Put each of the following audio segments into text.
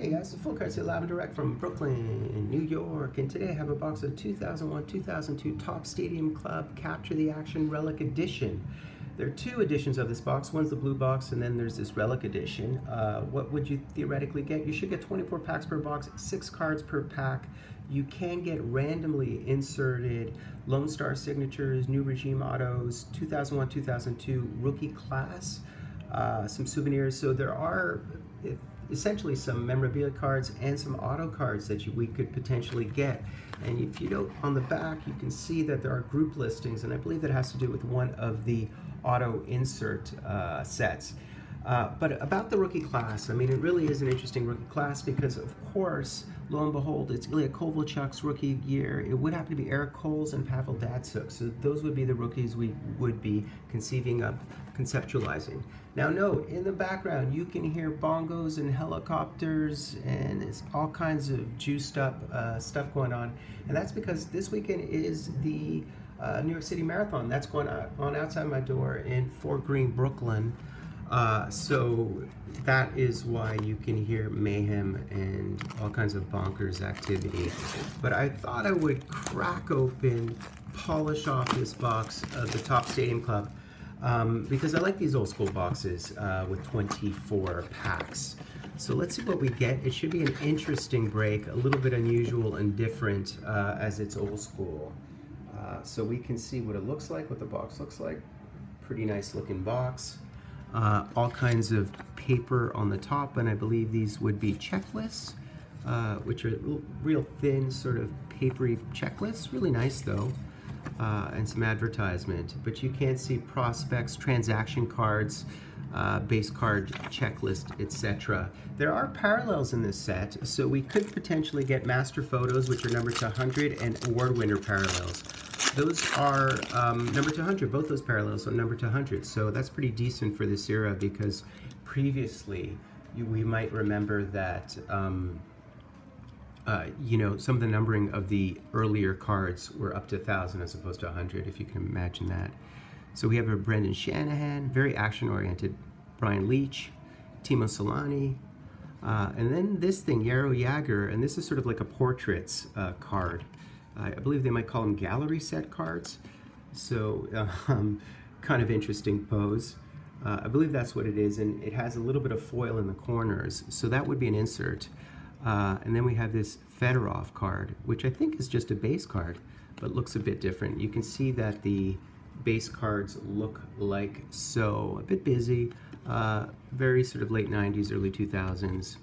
Hey guys, it's Full Cards here live and direct from Brooklyn, New York, and today I have a box of 2001-2002 Top Stadium Club Capture the Action Relic Edition. There are two editions of this box. One's the blue box, and then there's this Relic Edition. What would you theoretically get? You should get 24 packs per box, 6 cards per pack. You can get randomly inserted Lone Star signatures, New Regime autos, 2001-2002 Rookie class, some souvenirs. So there are essentially some memorabilia cards and some auto cards that we could potentially get. And if you note on the back, you can see that there are group listings, and I believe that has to do with one of the auto insert sets. But about the rookie class, I mean, it really is an interesting rookie class because, of course, lo and behold, it's Ilya Kovalchuk's rookie year. It would happen to be Eric Coles and Pavel Datsyuk. So those would be the rookies we would be conceiving of conceptualizing. Now note, in the background, you can hear bongos and helicopters and it's all kinds of juiced up stuff going on. And that's because this weekend is the New York City Marathon. That's going on outside my door in Fort Greene, Brooklyn. So that is why you can hear mayhem and all kinds of bonkers activity. But I thought I would crack open, polish off this box of the Top Stadium Club because I like these old school boxes with 24 packs. So let's see what we get. It should be an interesting break, a little bit unusual and different as it's old school. So we can see what it looks like, what the box looks like. Pretty nice looking box. All kinds of paper on the top, and I believe these would be checklists, which are real thin, sort of papery checklists. Really nice though, and some advertisement. But you can see prospects, transaction cards, base card checklist, etc. There are parallels in this set, so we could potentially get master photos, which are numbered to 100, and award winner parallels. Those are numbered to 100. Both those parallels are numbered to 100. So that's pretty decent for this era because previously we might remember that you know, some of the numbering of the earlier cards were up to 1,000 as opposed to 100, if you can imagine that. So we have a Brendan Shanahan, very action-oriented, Brian Leach, Timo Solani, and then this thing, Yarrow Jagr, and this is sort of like a portraits card. I believe they might call them gallery set cards. So kind of interesting pose. I believe that's what it is, and it has a little bit of foil in the corners. So that would be an insert. And then we have this Fedorov card, which I think is just a base card, but looks a bit different. You can see that the base cards look like so. A bit busy, very sort of late 90s, early 2000s.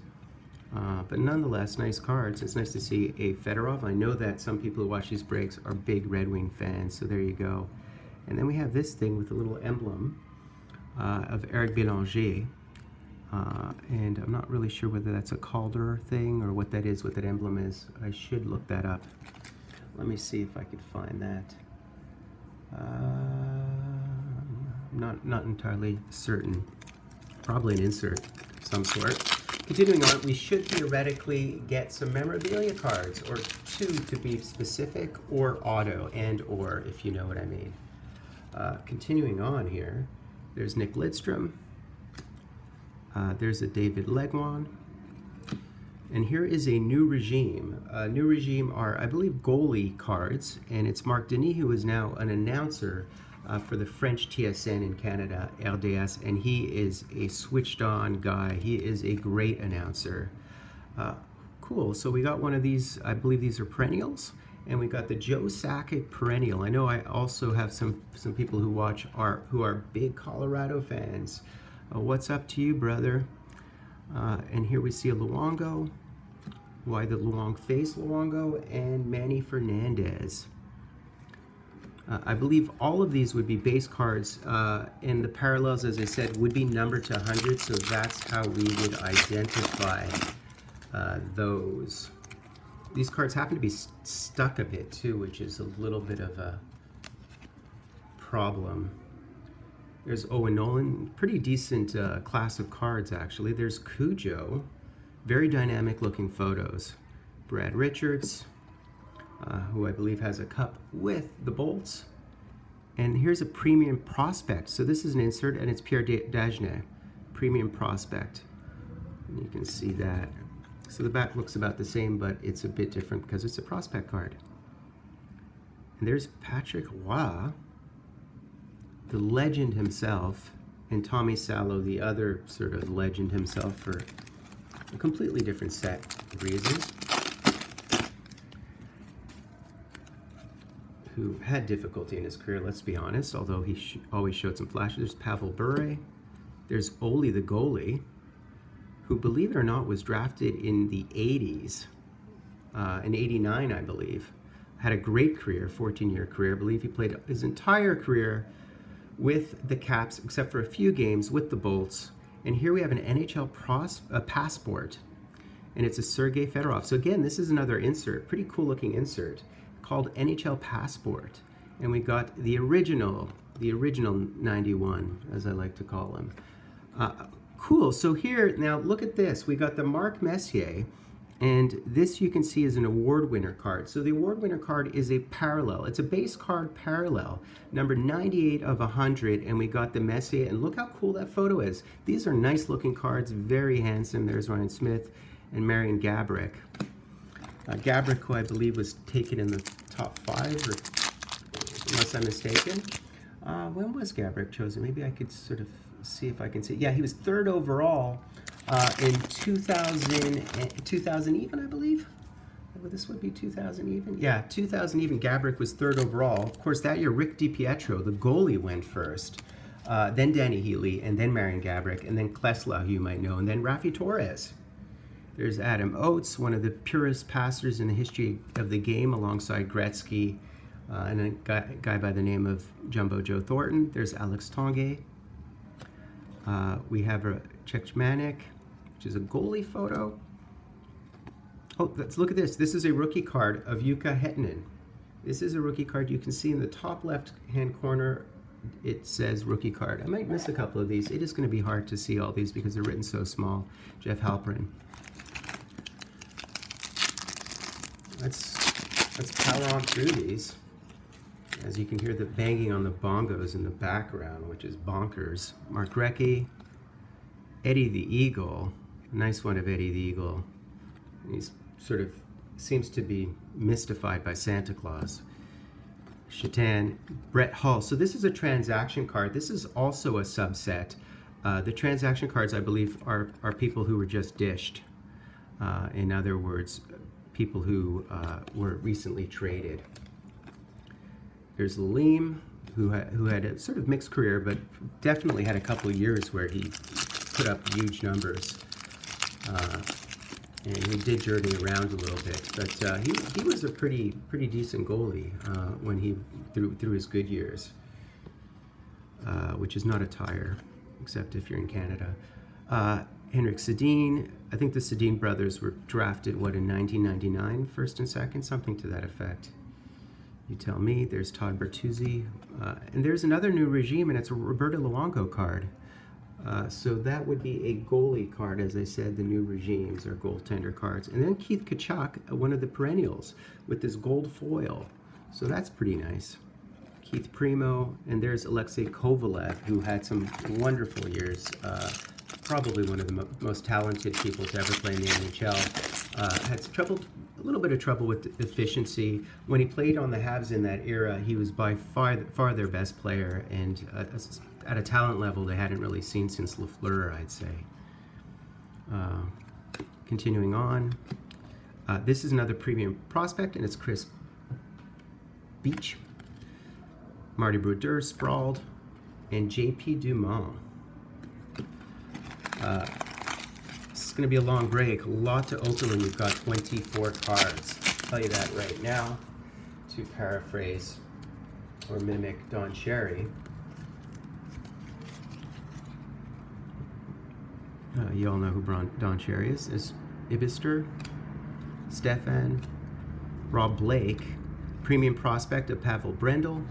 But nonetheless, nice cards. It's nice to see a Fedorov. I know that some people who watch these breaks are big Red Wing fans, so there you go. And then we have this thing with a little emblem of Eric Bélanger. And I'm not really sure whether that's a Calder thing or what that is, what that emblem is. I should look that up. Let me see if I could find that. Not entirely certain. Probably an insert of some sort. Continuing on, we should theoretically get some memorabilia cards, or two to be specific, or auto, and or, if you know what I mean. Continuing on here, there's Nick Lidstrom, there's a David Legwan, and here is a New Regime. New Regime are, I believe, goalie cards, and it's Marc Denis, who is now an announcer for the French TSN in Canada, RDS, and he is a switched-on guy. He is a great announcer. Cool, so we got one of these, I believe these are perennials, and we got the Joe Sakic Perennial. I know I also have some people who watch who are big Colorado fans. What's up to you, brother? And here we see a Luongo, why the Luong face Luongo, and Manny Fernandez. I believe all of these would be base cards, and the parallels, as I said, would be numbered to 100, so that's how we would identify those. These cards happen to be stuck a bit too, which is a little bit of a problem. There's Owen Nolan, pretty decent class of cards actually. There's Cujo, very dynamic looking photos. Brad Richards, who I believe has a cup with the Bolts. And here's a premium prospect. So this is an insert, and it's Pierre Dagenais, premium prospect. And you can see that. So the back looks about the same, but it's a bit different because it's a prospect card. And there's Patrick Roy, the legend himself, and Tommy Salo, the other sort of legend himself, for a completely different set of reasons, who had difficulty in his career, let's be honest, although he always showed some flashes. There's Pavel Bure. There's Oli the goalie, who, believe it or not, was drafted in the 80s, in 89, I believe. Had a great career, 14-year career. I believe he played his entire career with the Caps, except for a few games with the Bolts. And here we have an NHL passport, and it's a Sergei Fedorov. So again, this is another insert, pretty cool looking insert, called NHL Passport. And we got the original 91, as I like to call him. Cool. So here, now look at this. We got the Mark Messier, and this you can see is an award winner card. So the award winner card is a parallel. It's a base card parallel, number 98 of 100, and we got the Messier, and look how cool that photo is. These are nice looking cards, very handsome. There's Ryan Smith and Marian Gaborik. Gaborik, who I believe was taken in the top 5, or unless I'm mistaken. When was Gaborik chosen? Maybe I could sort of see if I can see. Yeah, he was 3rd overall in 2000 even, I believe. Well, this would be 2000 even. Yeah, 2000 even. Gaborik was 3rd overall. Of course, that year, Rick DiPietro, the goalie, went first. Then Danny Healy, and then Marian Gaborik, and then Klesla, who you might know, and then Rafi Torres. There's Adam Oates, one of the purest passers in the history of the game, alongside Gretzky, and a guy by the name of Jumbo Joe Thornton. There's Alex Tanguay. We have a Czechmanek, which is a goalie photo. Oh, let's look at this. This is a rookie card of Jukka Hettinen. This is a rookie card. You can see in the top left-hand corner, it says rookie card. I might miss a couple of these. It is going to be hard to see all these because they're written so small. Jeff Halperin. Let's power on through these. As you can hear the banging on the bongos in the background, which is bonkers. Mark Recchi, Eddie the Eagle, a nice one of Eddie the Eagle. He's sort of seems to be mystified by Santa Claus. Shatan, Brett Hull. So this is a transaction card. This is also a subset. The transaction cards, I believe, are people who were just dished. In other words, people who were recently traded. There's Leem, who had a sort of mixed career, but definitely had a couple of years where he put up huge numbers. And he did journey around a little bit, but he was a pretty decent goalie when he through his good years, which is not a tire, except if you're in Canada. Henrik Sedin, I think the Sedin brothers were drafted, in 1999, first and second, something to that effect. You tell me. There's Todd Bertuzzi. And there's another new regime, and it's a Roberto Luongo card. So that would be a goalie card, as I said. The new regimes are goaltender cards. And then Keith Tkachuk, one of the perennials, with this gold foil. So that's pretty nice. Keith Primo, and there's Alexei Kovalev, who had some wonderful years. Probably one of the most talented people to ever play in the NHL. Had a little bit of trouble with efficiency. When he played on the Habs in that era, he was by far their best player, and at a talent level they hadn't really seen since Lafleur, I'd say. Continuing on, this is another premium prospect, and it's Chris Beach, Marty Brodeur, Sprawled, and J.P. Dumont. This is going to be a long break. A lot to open when you've got 24 cards. I'll tell you that right now, to paraphrase or mimic Don Cherry. You all know who Don Cherry is. There's Ibister, Stefan, Rob Blake, premium prospect of Pavel Brendel.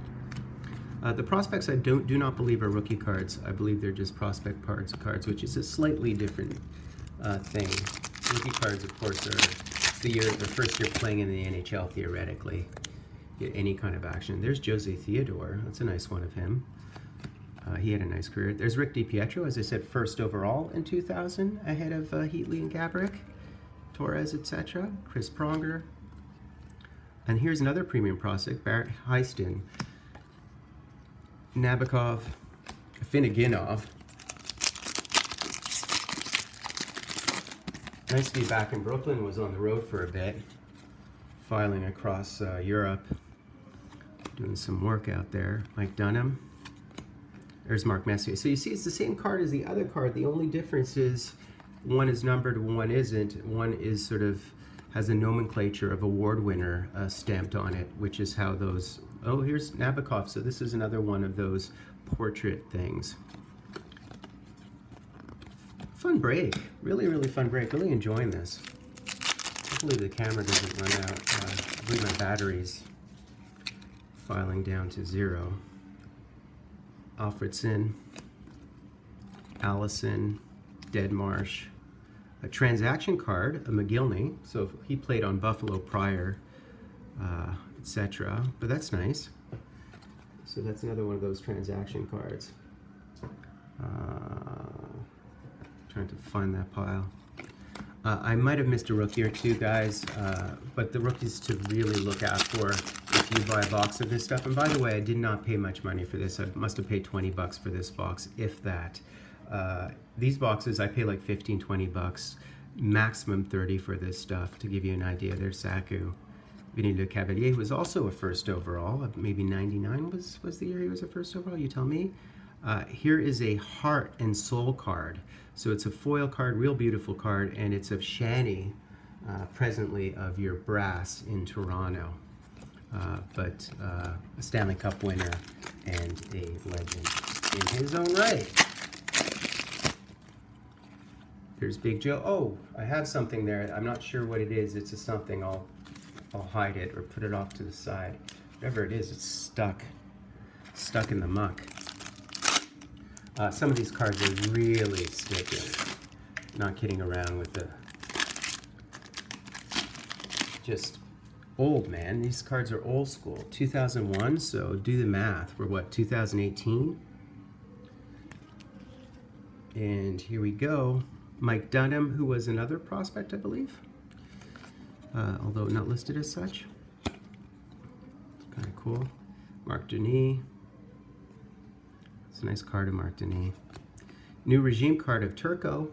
The prospects I do not believe are rookie cards. I believe they're just prospect cards, which is a slightly different thing. Rookie cards, of course, are the first year playing in the NHL, theoretically. Get any kind of action. There's Jose Theodore. That's a nice one of him. He had a nice career. There's Rick DiPietro, as I said, first overall in 2000, ahead of Heatley and Gaborik. Torres, etc. Chris Pronger. And here's another premium prospect, Barrett Heiston, Nabokov, Finaginov. Nice to be back in Brooklyn. Was on the road for a bit, filing across Europe, doing some work out there. Mike Dunham. There's Mark Messier. So you see it's the same card as the other card. The only difference is one is numbered, one isn't. One is sort of has a nomenclature of award winner stamped on it, which is how those, oh, here's Nabokov. So this is another one of those portrait things. Fun break. Really, really fun break. Really enjoying this. Hopefully the camera doesn't run out. I believe my battery's filing down to 0. Alfredson, Allison, Deadmarsh, a transaction card, a McGillney, so he played on Buffalo prior, etc. But that's nice. So that's another one of those transaction cards. Trying to find that pile. I might have missed a rookie or two, guys, but the rookies to really look out for if you buy a box of this stuff. And by the way, I did not pay much money for this. I must have paid 20 bucks for this box, if that. These boxes, I pay like 15, 20 bucks, maximum 30 for this stuff, to give you an idea. There's Sakic Perennial, who was also a first overall, maybe 99 was the year he was a first overall, you tell me. Here is a Heart and Soul card. So it's a foil card, real beautiful card, and it's of Shani, presently of your Brass in Toronto. But a Stanley Cup winner and a legend in his own right. There's Big Joe. Oh, I have something there. I'm not sure what it is. It's a something. I'll hide it or put it off to the side. Whatever it is, it's stuck in the muck. Some of these cards are really sticky. Not kidding around with the just old, man. These cards are old school. 2001, so do the math. We're what, 2018? And here we go. Mike Dunham, who was another prospect, I believe. Although not listed as such. Kind of cool. Marc Denis. It's a nice card of Marc Denis. New Regime card of Turco.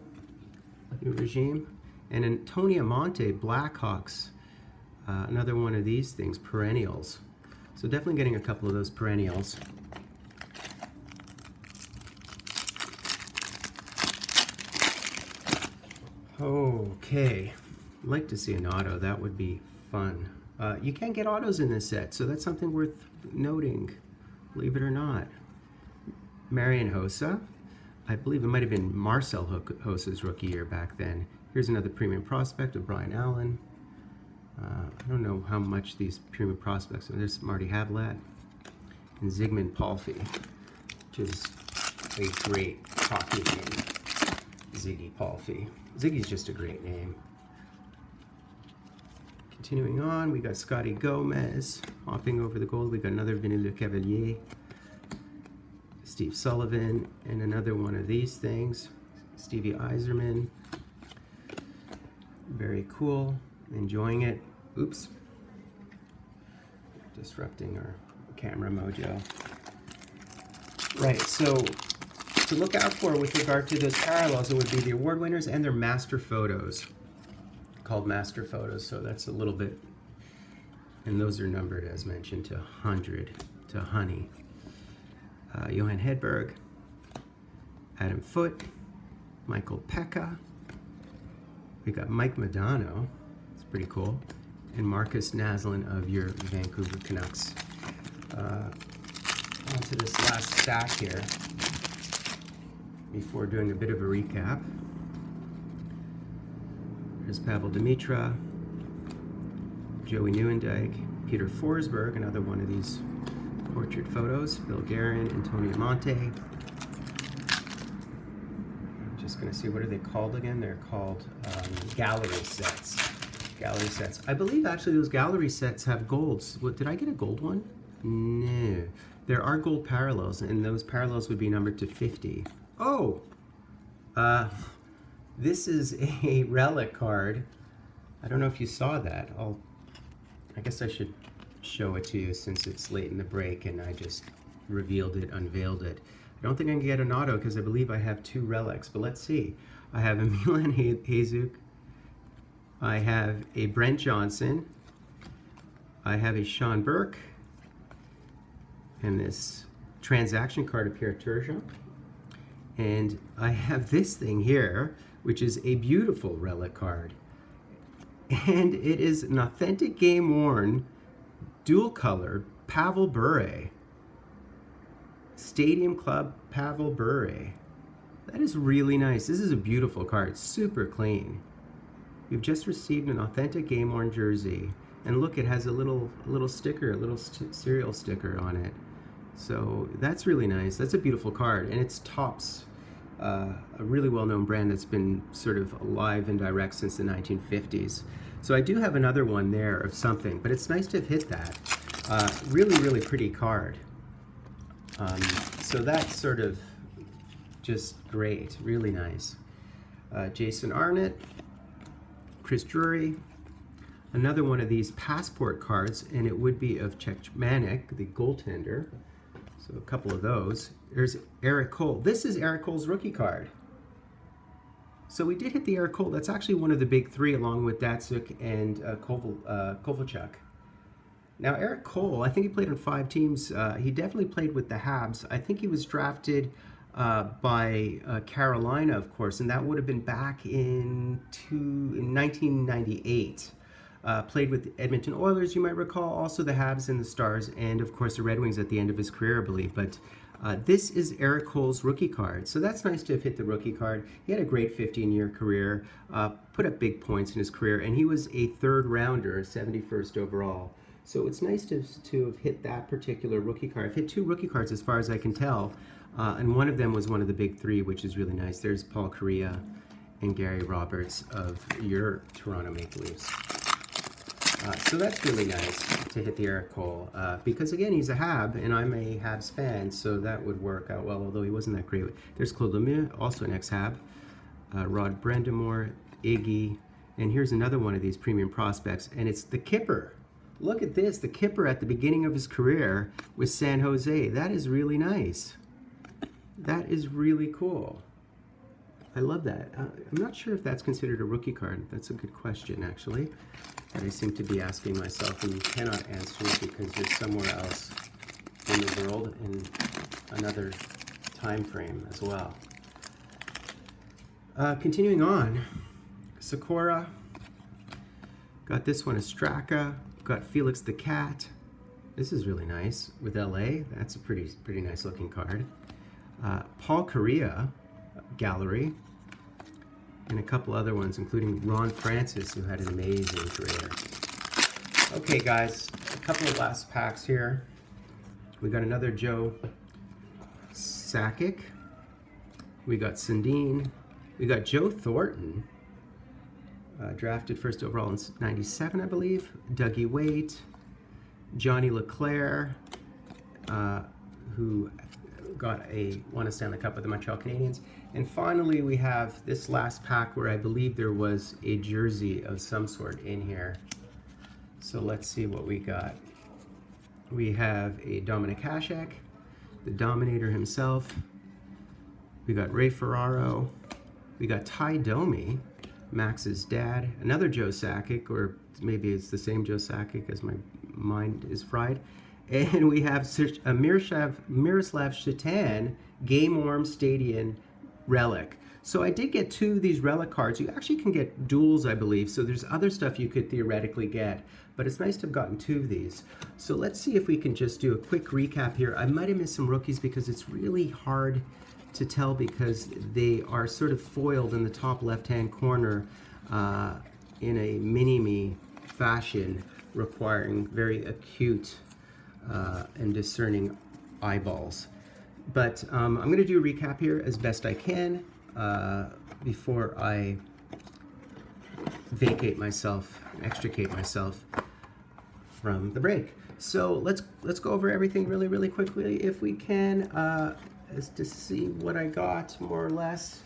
New Regime. And Antonio Monte, Blackhawks. Another one of these things, perennials. So definitely getting a couple of those perennials. Okay. I'd like to see an auto. That would be fun. You can't get autos in this set, so that's something worth noting, believe it or not. Marian Hossa. I believe it might have been Marcel Hossa's rookie year back then. Here's another premium prospect of Brian Allen. I don't know how much these premium prospects are. There's Marty Havlat and Zygmunt Palffy, which is a great hockey name. Ziggy Palffy. Ziggy's just a great name. Continuing on, we got Scotty Gomez hopping over the gold. We got another Vinny Le Cavalier, Steve Sullivan, and another one of these things, Stevie Yzerman. Very cool. Enjoying it. Oops. Disrupting our camera mojo. Right, so to look out for with regard to those parallels, it would be the award winners and their master photos, called master photos. So that's a little bit, and those are numbered as mentioned to 100, to honey. Johan Hedberg, Adam Foote, Michael Pekka. We got Mike Modano. It's pretty cool. And Marcus Naslin of your Vancouver Canucks. On to this last stack here before doing a bit of a recap. There's Pavel Demitra, Joey Nieuwendyk, Peter Forsberg, another one of these portrait photos, Bill Guerin, Antonio Monte. I'm just going to see, what are they called again? They're called gallery sets. Gallery sets. I believe actually those gallery sets have golds. What, did I get a gold one? No. There are gold parallels, and those parallels would be numbered to 50. Oh! This is a relic card I don't know if you saw that. I guess I should show it to you since it's late in the break and I just revealed it, unveiled it. I don't think I can get an auto because I believe I have 2 relics, but let's see. I have a Milan Hazuk. I have a Brent Johnson. I have a Sean Burke. And this transaction card of Pierre Turgeon. And I have this thing here, which is a beautiful relic card. And it is an authentic game-worn, dual-colored Pavel Bure. Stadium Club Pavel Bure. That is really nice. This is a beautiful card, super clean. You've just received an authentic game-worn jersey. And look, it has a little sticker, a little serial sticker on it. So that's really nice. That's a beautiful card. And it's Topps, a really well-known brand that's been sort of alive and direct since the 1950s. So I do have another one there of something, but it's nice to have hit that. Really, really pretty card. So that's sort of just great, really nice. Jason Arnott, Chris Drury, another one of these passport cards, and it would be of Czechmanek, the goaltender. So a couple of those. There's Eric Cole. This is Eric Cole's rookie card. So we did hit the Eric Cole. That's actually one of the big 3 along with Datsuk and Kovalchuk. Now Eric Cole, I think he played on 5 teams. He definitely played with the Habs. I think he was drafted by Carolina, of course, and that would have been back in 1998. Played with Edmonton Oilers, you might recall, also the Habs and the Stars, and of course the Red Wings at the end of his career, I believe. But this is Eric Cole's rookie card. So that's nice to have hit the rookie card. He had a great 15-year career, put up big points in his career, and he was a 3rd rounder, 71st overall. So it's nice to have hit that particular rookie card. I've hit 2 rookie cards as far as I can tell, and one of them was one of the big 3, which is really nice. There's Paul Kariya and Gary Roberts of your Toronto Maple Leafs. So that's really nice to hit the Eric Cole, because again, he's a Hab, and I'm a Habs fan, so that would work out well, although he wasn't that great. There's Claude Lemieux, also an ex-Hab, Rod Brendamore, Iggy, and here's another one of these premium prospects, and it's the Kipper. Look at this, the Kipper at the beginning of his career with San Jose. That is really nice. That is really cool. I love that. I'm not sure if that's considered a rookie card. That's a good question, actually, that I seem to be asking myself, and you cannot answer it because you're somewhere else in the world in another time frame as well. Continuing on, Sakura. Got this one, Straka. Got Felix the Cat. This is really nice with LA. That's a pretty nice looking card. Paul Kariya gallery, and a couple other ones, including Ron Francis, who had an amazing career. Okay, guys, a couple of last packs here. We got another Joe Sakic. We got Sundin. We got Joe Thornton, drafted 1st overall in '97, I believe. Dougie Waite, Johnny Leclerc, who won a Stanley Cup with the Montreal Canadiens. And finally, we have this last pack where I believe there was a jersey of some sort in here. So let's see what we got. We have a Dominik Hasek, the Dominator himself. We got Ray Ferraro. We got Ty Domi, Max's dad. Another Joe Sakic, or maybe it's the same Joe Sakic as my mind is fried. And we have Miroslav Shatan, Game-Worn Stadium Relic. So I did get 2 of these Relic cards. You actually can get duels, I believe, so there's other stuff you could theoretically get, but it's nice to have gotten 2 of these. So let's see if we can just do a quick recap here. I might have missed some rookies because it's really hard to tell because they are sort of foiled in the top left-hand corner in a mini-me fashion, requiring very acute and discerning eyeballs. But I'm going to do a recap here as best I can before I vacate myself, extricate myself from the break. So let's go over everything really quickly if we can, as to see what I got more or less.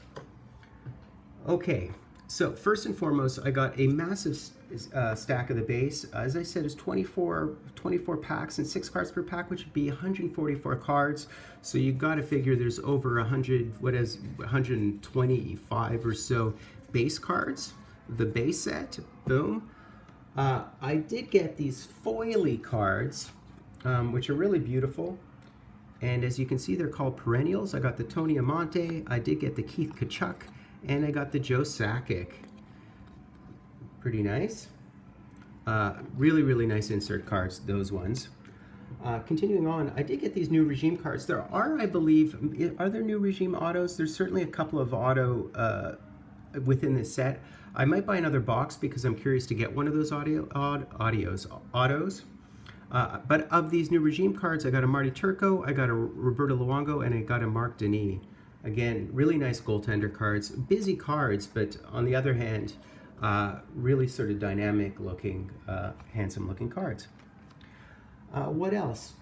Okay, So first and foremost, I got a massive stack of the base. As I said, it's 24 packs and 6 cards per pack, which would be 144 cards. So you got to figure there's over 125 or so base cards. The base set, boom. I did get these foily cards, which are really beautiful. And as you can see, they're called Perennials. I got the Tony Amonte, I did get the Keith Tkachuk, and I got the Joe Sakic. Pretty nice. Really, really nice insert cards, those ones. Continuing on, I did get these new regime cards. There are, I believe, are there new regime autos? There's certainly a couple of auto within this set. I might buy another box because I'm curious to get one of those autos. But of these new regime cards, I got a Marty Turco, I got a Roberto Luongo, and I got a Mark Denis. Again, really nice goaltender cards. Busy cards, but on the other hand, really sort of dynamic looking, handsome looking cards. What else?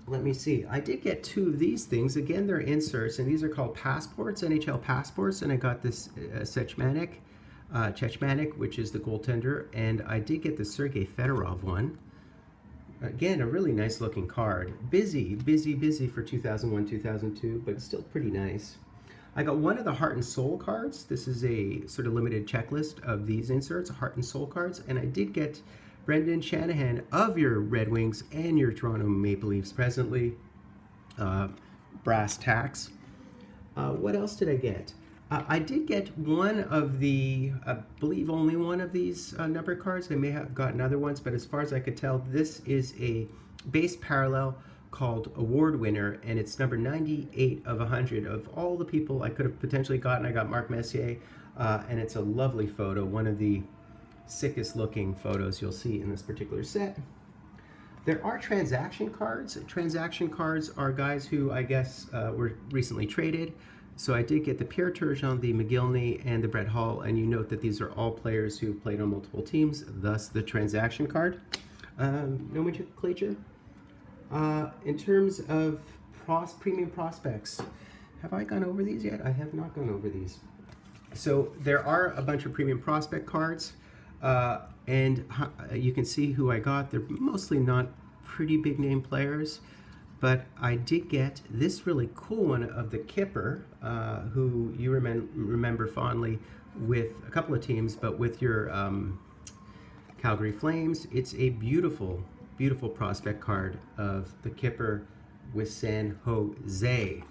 Let me see. I did get 2 of these things. Again, they're inserts, and these are called passports, NHL passports, and I got this Chechmanek, which is the goaltender, and I did get the Sergei Fedorov one. Again, a really nice looking card. Busy for 2001, 2002, but still pretty nice. I got one of the Heart and Soul cards. This is a sort of limited checklist of these inserts, Heart and Soul cards, and I did get Brendan Shanahan of your Red Wings and your Toronto Maple Leafs presently. Brass tacks. What else did I get? I did get one of the, I believe only one of these number cards. I may have gotten other ones, but as far as I could tell, this is a base parallel called Award Winner, and it's number 98 of 100. Of all the people I could have potentially gotten, I got Mark Messier, and it's a lovely photo, one of the sickest looking photos you'll see in this particular set. There are transaction cards. Transaction cards are guys who I guess were recently traded. So I did get the Pierre Turgeon, the McGillney, and the Brett Hull, and you note that these are all players who've played on multiple teams, thus the transaction card. Nomenclature. In terms of premium prospects, have I gone over these yet? I have not gone over these. So there are a bunch of premium prospect cards, and you can see who I got. They're mostly not pretty big name players. But I did get this really cool one of the Kipper, who you remember fondly with a couple of teams, but with your Calgary Flames. It's a beautiful, beautiful prospect card of the Kipper with San Jose.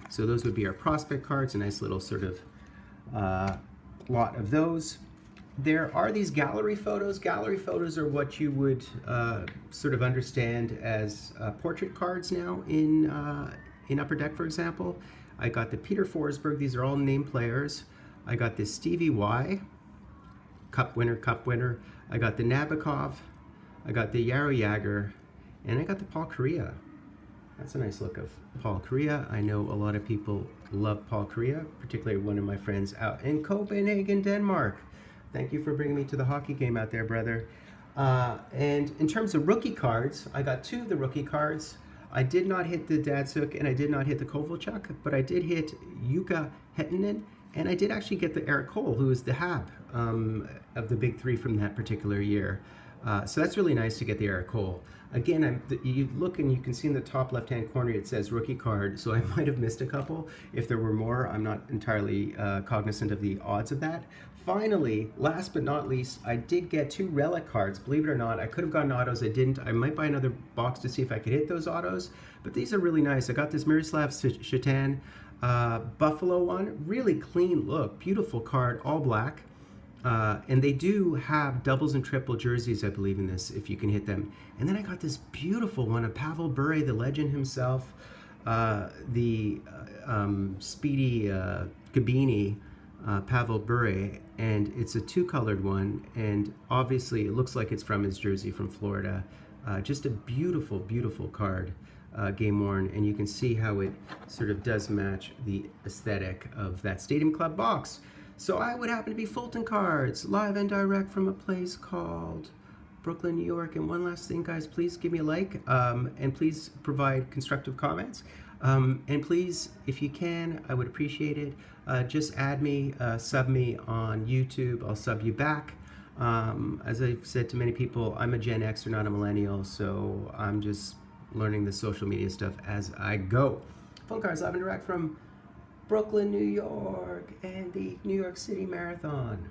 So those would be our prospect cards, a nice little sort of lot of those. There are these gallery photos. Gallery photos are what you would sort of understand as portrait cards now in Upper Deck, for example. I got the Peter Forsberg. These are all named players. I got this Stevie Y, Cup winner. I got the Nabokov. I got the Yarrow Jagr, and I got the Paul Kariya. That's a nice look of Paul Kariya. I know a lot of people love Paul Kariya, particularly one of my friends out in Copenhagen, Denmark. Thank you for bringing me to the hockey game out there, brother. And in terms of rookie cards, I got 2 of the rookie cards. I did not hit the Datsuk and I did not hit the Kovalchuk, but I did hit Jukka Hettinen, and I did actually get the Eric Cole, who is the Hab of the big 3 from that particular year. So that's really nice to get the Eric Cole. Again, you look and you can see in the top left-hand corner it says rookie card, so I might have missed a couple. If there were more, I'm not entirely cognizant of the odds of that. Finally, last but not least, I did get 2 Relic cards. Believe it or not, I could have gotten autos. I didn't. I might buy another box to see if I could hit those autos, but these are really nice. I got this Miroslav Shatan Buffalo one. Really clean look. Beautiful card, all black. And they do have doubles and triple jerseys, I believe, in this, if you can hit them. And then I got this beautiful one of Pavel Bure, the legend himself, the speedy Gabini, Pavel Bure, and it's a 2-colored one, and obviously it looks like it's from his jersey from Florida. Just a beautiful, beautiful card, game worn, and you can see how it sort of does match the aesthetic of that Stadium Club box. So I would happen to be Fulton Cards, live and direct from a place called Brooklyn, New York. And one last thing, guys, please give me a like, and please provide constructive comments. And please, if you can, I would appreciate it. Just add me, sub me on YouTube. I'll sub you back. As I've said to many people, I'm a Gen Xer, not a millennial, so I'm just learning the social media stuff as I go. Phone cards live and direct from Brooklyn, New York, and the New York City Marathon.